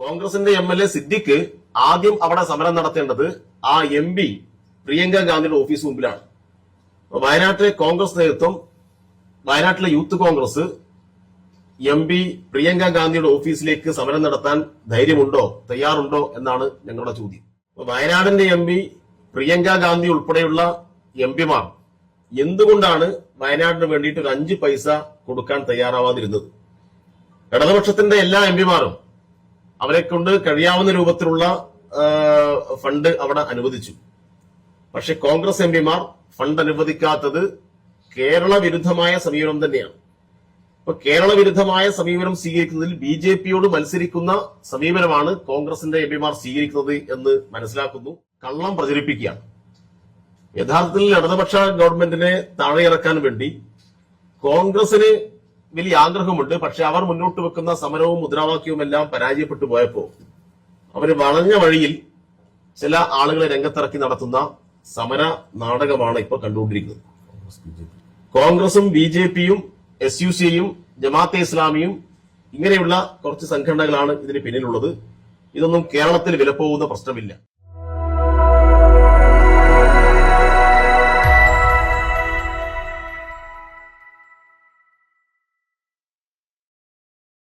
കോൺഗ്രസിന്റെ MLA സിദ്ദിഖ് ആദ്യം അവിടെ സമരം നടത്തേണ്ടത് ആ MP പ്രിയങ്ക ഗാന്ധിയുടെ ഓഫീസ് മുമ്പിലാണ്. വയനാട്ടിലെ കോൺഗ്രസ് നേതൃത്വം, വയനാട്ടിലെ യൂത്ത് കോൺഗ്രസ് MP പ്രിയങ്ക ഗാന്ധിയുടെ ഓഫീസിലേക്ക് സമരം നടത്താൻ ധൈര്യമുണ്ടോ, തയ്യാറുണ്ടോ എന്നാണ് ഞങ്ങളുടെ ചോദ്യം. വയനാടിന്റെ MP പ്രിയങ്ക ഗാന്ധി ഉൾപ്പെടെയുള്ള MP മാർ എന്തുകൊണ്ടാണ് വയനാടിന് വേണ്ടിയിട്ട് ഒരു 5 പൈസ കൊടുക്കാൻ തയ്യാറാവാതിരുന്നത്? ഇടതുപക്ഷത്തിന്റെ എല്ലാ MP മാരും അവരെ കൊണ്ട് കഴിയാവുന്ന രൂപത്തിലുള്ള ഫണ്ട് അവിടെ അനുവദിച്ചു. പക്ഷെ കോൺഗ്രസ് MP മാർ ഫണ്ട് അനുവദിക്കാത്തത് കേരള വിരുദ്ധമായ സമീപനം തന്നെയാണ്. അപ്പൊ കേരള വിരുദ്ധമായ സമീപനം സ്വീകരിക്കുന്നതിൽ BJP-യോട് മത്സരിക്കുന്ന സമീപനമാണ് കോൺഗ്രസിന്റെ MP മാർ സ്വീകരിക്കുന്നത് എന്ന് മനസ്സിലാക്കുന്നു. കള്ളം പ്രചരിപ്പിക്കുകയാണ്. യഥാർത്ഥത്തിൽ ഇടതുപക്ഷ ഗവൺമെന്റിനെ താഴെയിറക്കാൻ വേണ്ടി കോൺഗ്രസിന് വലിയ ആഗ്രഹമുണ്ട്. പക്ഷെ അവർ മുന്നോട്ട് വെക്കുന്ന സമരവും മുദ്രാവാക്യവും എല്ലാം പരാജയപ്പെട്ടു പോയപ്പോ അവര് വളഞ്ഞ വഴിയിൽ ചില ആളുകളെ രംഗത്തിറക്കി നടത്തുന്ന സമര നാടകമാണ് ഇപ്പോൾ കണ്ടുകൊണ്ടിരിക്കുന്നത്. കോൺഗ്രസും BJP-യും SUC-യും ജമാഅത്തെ ഇസ്ലാമിയും ഇങ്ങനെയുള്ള കുറച്ച് സംഘടനകളാണ് ഇതിന് പിന്നിലുള്ളത്. ഇതൊന്നും കേരളത്തിൽ വിലപ്പോകുന്ന പ്രശ്നമില്ല.